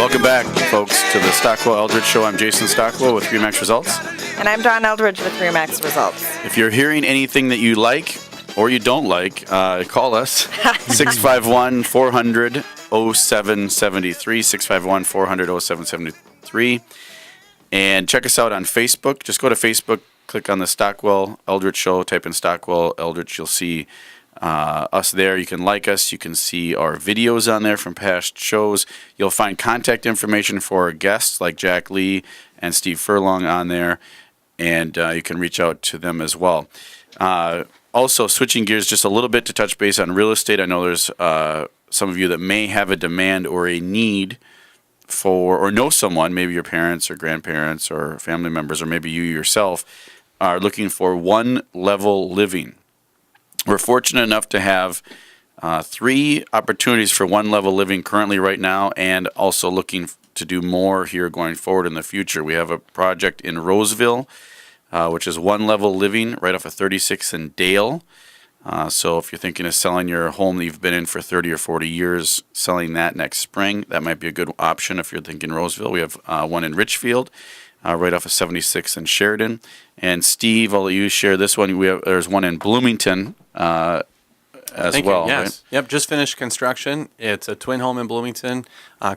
Welcome back, folks, to the Stockwell Eldridge Show. I'm Jason Stockwell with Remax Results. And I'm Dawn Eldridge with Remax Results. If you're hearing anything that you like or you don't like, call us, 651-400-0773, 651-400-0773. And check us out on Facebook. Just go to Facebook, click on the Stockwell Eldridge Show, type in Stockwell Eldridge. You'll see us there. You can like us. You can see our videos on there from past shows. You'll find contact information for our guests like Jack Lee and Steve Furlong on there, and you can reach out to them as well. Also, switching gears just a little bit to touch base on real estate. I know there's some of you that may have a demand or a need for, or know someone, maybe your parents or grandparents or family members, or maybe you yourself are looking for one-level living. We're fortunate enough to have 3 opportunities for one-level living currently right now, and also looking to do more here going forward in the future. We have a project in Roseville, which is one-level living right off of 36 and Dale. So if you're thinking of selling your home that you've been in for 30 or 40 years, selling that next spring, that might be a good option if you're thinking Roseville. We have one in Richfield, right off of 76 and Sheridan. And Steve, I'll let you share this one. There's one in Bloomington as Thank well. You, yes. Right? Yep, just finished construction. It's a twin home in Bloomington,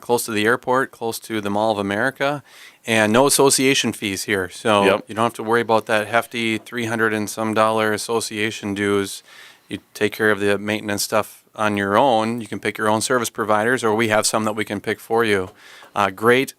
close to the airport, close to the Mall of America, and no association fees here. So You don't have to worry about that hefty $300 and some association dues. You take care of the maintenance stuff on your own. You can pick your own service providers, or we have some that we can pick for you. Great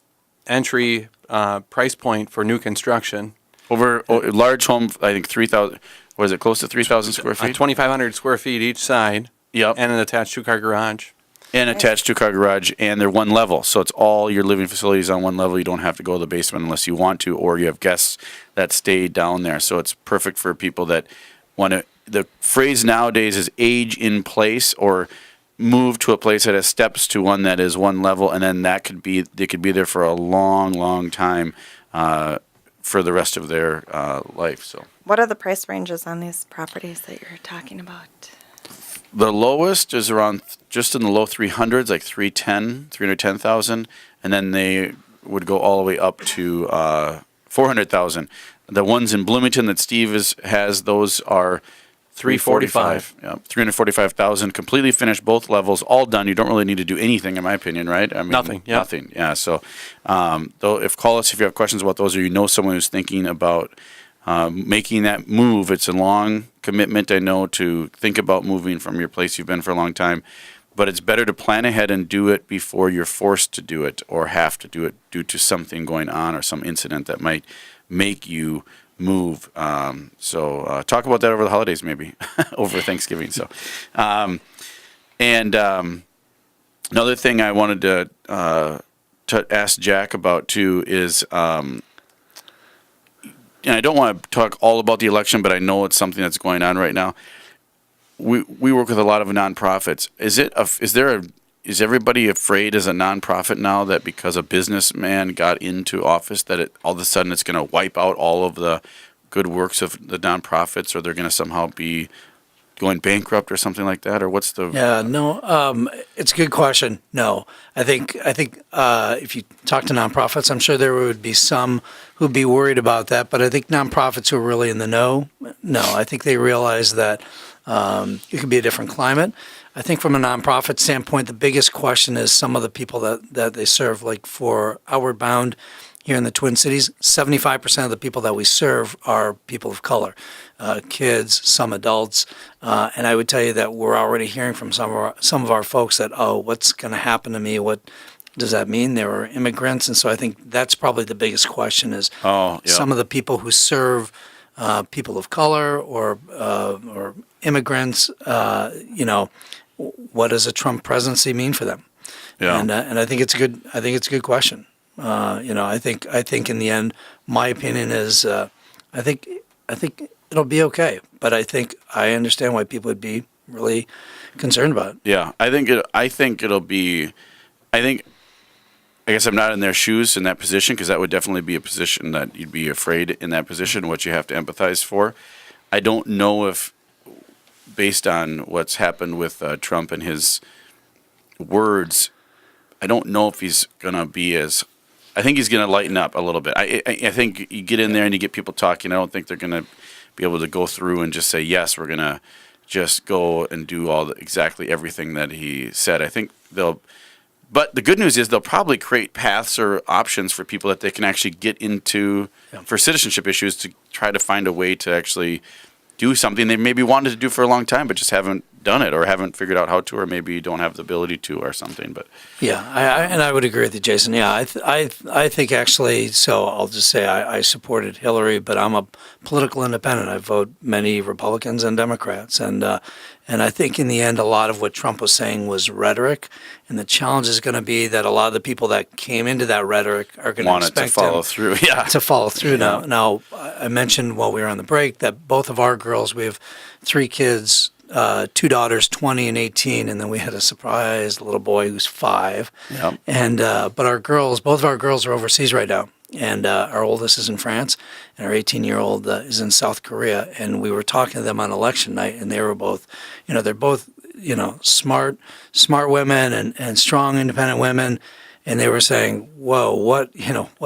entry price point for new construction. Over large home, I think 3,000. Was it close to 3,000 square feet? 2,500 square feet each side. Yep. And an attached 2-car garage. And attached 2-car garage, and they're one level. So it's all your living facilities on one level. You don't have to go to the basement unless you want to, or you have guests that stay down there. So it's perfect for people that want to. The phrase nowadays is age in place, or move to a place that has steps to one that is one level, and then they could be there for a long, long time for the rest of their life. So. What are the price ranges on these properties that you're talking about? The lowest is around just in the low 300s, like 310,000, and then they would go all the way up to 400,000. The ones in Bloomington that Steve has, those are 345. Yeah, 345,000, completely finished, both levels, all done. You don't really need to do anything, in my opinion, right? I mean, Nothing. Yeah. Nothing. Yeah. So, call us if you have questions about those, or you know someone who's thinking about making that move. It's a long commitment, I know, to think about moving from your place you've been for a long time, but it's better to plan ahead and do it before you're forced to do it or have to do it due to something going on or some incident that might make you move. So talk about that over the holidays, maybe over Thanksgiving. So, another thing I wanted to ask Jack about too is, and I don't want to talk all about the election, but I know it's something that's going on right now. We work with a lot of nonprofits. Is everybody afraid as a nonprofit now that because a businessman got into office that all of a sudden it's going to wipe out all of the good works of the nonprofits, or they're going to somehow be going bankrupt or something like that? Or what's the... Yeah, no, it's a good question. No, I think if you talk to nonprofits, I'm sure there would be some who'd be worried about that. But I think nonprofits who are really in the know, no, I think they realize that it could be a different climate. I think from a nonprofit standpoint, the biggest question is some of the people that they serve. Like for Outward Bound here in the Twin Cities, 75% of the people that we serve are people of color, kids, some adults. And I would tell you that we're already hearing from some of our folks that, oh, what's going to happen to me? What does that mean? They were immigrants. And so I think that's probably the biggest question is some of the people who serve people of color or immigrants, what does a Trump presidency mean for them? Yeah. And I think it's a good question. I think in the end, my opinion is, I think it'll be okay. But I understand why people would be really concerned about it. Yeah, I guess I'm not in their shoes in that position, because that would definitely be a position that you'd be afraid in that position, what you have to empathize for. I don't know if, based on what's happened with Trump and his words, I don't know if he's going to be as. I think he's going to lighten up a little bit. I think you get in there and you get people talking. I don't think they're going to be able to go through and just say, yes, we're going to just go and do exactly everything that he said. I think they'll. But the good news is they'll probably create paths or options for people that they can actually get into for citizenship issues to try to find a way to actually do something they maybe wanted to do for a long time, but just haven't done it or haven't figured out how to, or maybe don't have the ability to, or something. But I would agree with you, Jason. Yeah, I think actually. So I'll just say I supported Hillary, but I'm a political independent. I vote many Republicans and Democrats, and I think in the end, a lot of what Trump was saying was rhetoric, and the challenge is going to be that a lot of the people that came into that rhetoric are going to expect to follow through. Yeah, to follow through. Now, I mentioned while we were on the break that both of our girls, we have 3 kids. 2 daughters, 20 and 18, and then we had a surprise little boy who's 5. Yep. And but both of our girls are overseas right now, and our oldest is in France, and our 18-year-old is in South Korea. And we were talking to them on election night, and they were both, they're both, smart women and strong, independent women. And they were saying, "Whoa, what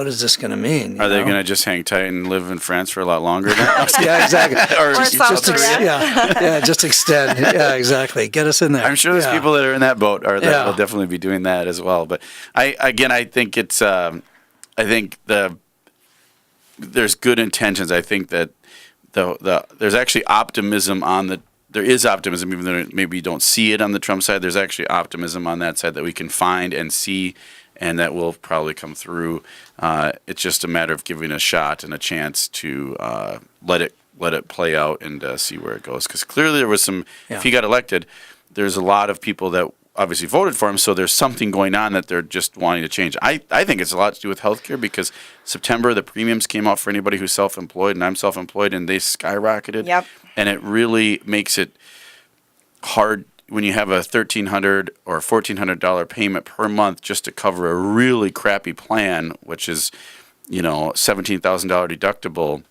is this going to mean?" Are they going to just hang tight and live in France for a lot longer now? Yeah, exactly. or South Korea. Yeah, just extend. Yeah, exactly. Get us in there. I'm sure there's people that are in that boat or that will definitely be doing that as well. But I think it's, I think there's good intentions. I think that there's actually optimism there is optimism, even though maybe you don't see it on the Trump side. There's actually optimism on that side that we can find and see, and that will probably come through. It's just a matter of giving a shot and a chance to let it play out and see where it goes. Because clearly there was some. Yeah. If he got elected, there's a lot of people that obviously voted for him. So there's something going on that they're just wanting to change. I think it's a lot to do with healthcare, because September the premiums came out for anybody who's self-employed, and I'm self-employed, and they skyrocketed. Yep. And it really makes it hard when you have a $1,300 or $1,400 payment per month just to cover a really crappy plan, which is, $17,000 deductible.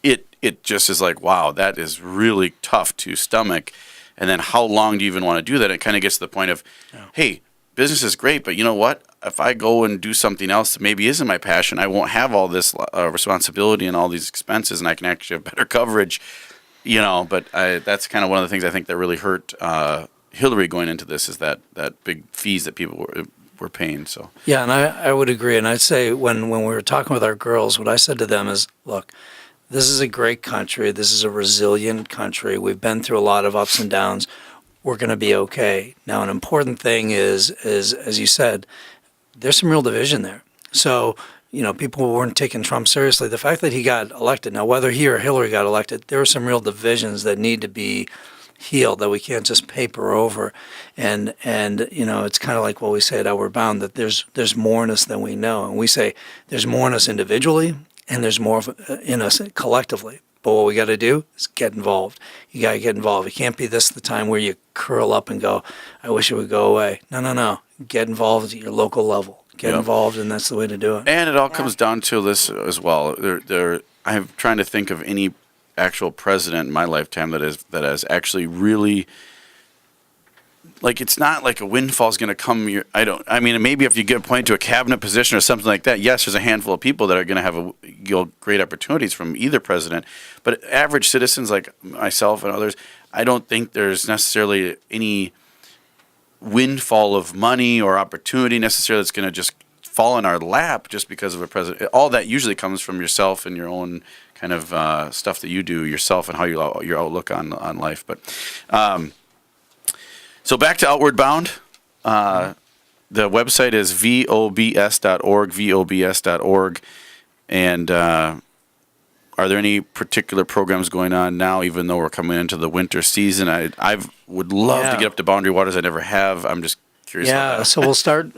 It just is like, wow, that is really tough to stomach. And then how long do you even want to do that? It kind of gets to the point of, hey, business is great, but you know what? If I go and do something else that maybe isn't my passion, I won't have all this responsibility and all these expenses, and I can actually have better coverage. But that's kind of one of the things I think that really hurt Hillary going into this, is that big fees that people were paying. So yeah, and I would agree. And I'd say when we were talking with our girls, what I said to them is, look, this is a great country. This is a resilient country. We've been through a lot of ups and downs. We're going to be okay. Now, an important thing is, as you said, there's some real division there. So people weren't taking Trump seriously. The fact that he got elected, now whether he or Hillary got elected, there are some real divisions that need to be healed, that we can't just paper over. And it's kind of like what we say at Outward Bound, that there's more in us than we know. And we say there's more in us individually, and there's more in us collectively. But what we got to do is get involved. You got to get involved. It can't be the time where you curl up and go, I wish it would go away. No. Get involved at your local level. Get involved, and that's the way to do it. And it all comes down to this as well. I'm trying to think of any actual president in my lifetime that has actually really, like, it's not like a windfall is going to come. Maybe if you get appointed to a cabinet position or something like that, yes, there's a handful of people that are going to have great opportunities from either president. But average citizens like myself and others, I don't think there's necessarily any windfall of money or opportunity necessarily that's going to just fall in our lap just because of a president. All that usually comes from yourself and your own kind of stuff that you do yourself and how your outlook on life. But so back to Outward Bound. The website is vobs.org, vobs.org. And are there any particular programs going on now, even though we're coming into the winter season? I would love to get up to Boundary Waters. I never have. I'm just curious. Yeah, so we'll start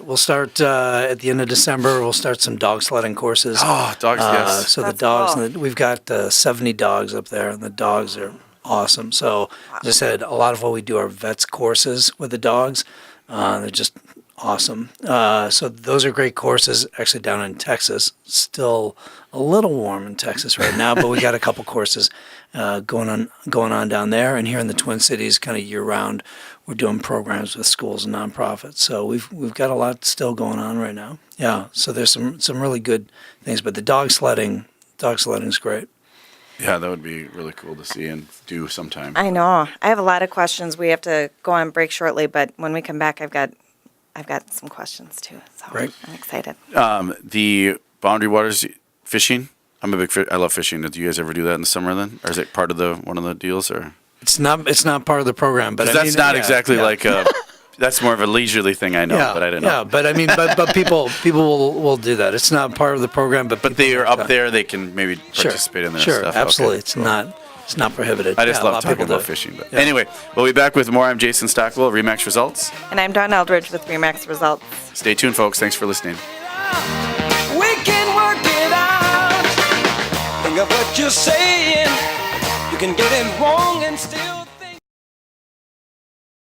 at the end of December. We'll start some dog sledding courses. Oh, dogs, yes. So that's the dogs, cool. We've got 70 dogs up there, and the dogs are awesome. So as I said, a lot of what we do are vets courses with the dogs. They're just awesome. So those are great courses. Actually, down in Texas, still a little warm in Texas right now, but we got a couple courses going on down there. And here in the Twin Cities, kind of year round, we're doing programs with schools and nonprofits. So we've got a lot still going on right now. Yeah. So there's some really good things, but the dog sledding's great. Yeah, that would be really cool to see and do sometime. I know. I have a lot of questions. We have to go on break shortly, but when we come back, I've got some questions too. So Great. I'm excited. The Boundary Waters fishing. I'm a big I love fishing. Do you guys ever do that in the summer then, or is it part of one of the deals, or? It's not part of the program, but that's not exactly like a. That's more of a leisurely thing, I know, but I didn't know. Yeah, but I mean, but people will do that. It's not part of the program, but they are up there. They can maybe participate in that sure, stuff. Absolutely. Okay. It's not prohibited. I just love talking about fishing. But anyway, we'll be back with more. I'm Jason Stockwell, Remax Results. And I'm Dawn Eldridge with Remax Results. Stay tuned, folks. Thanks for listening. We can work it out. Think of what you're saying. You can get it wrong and still.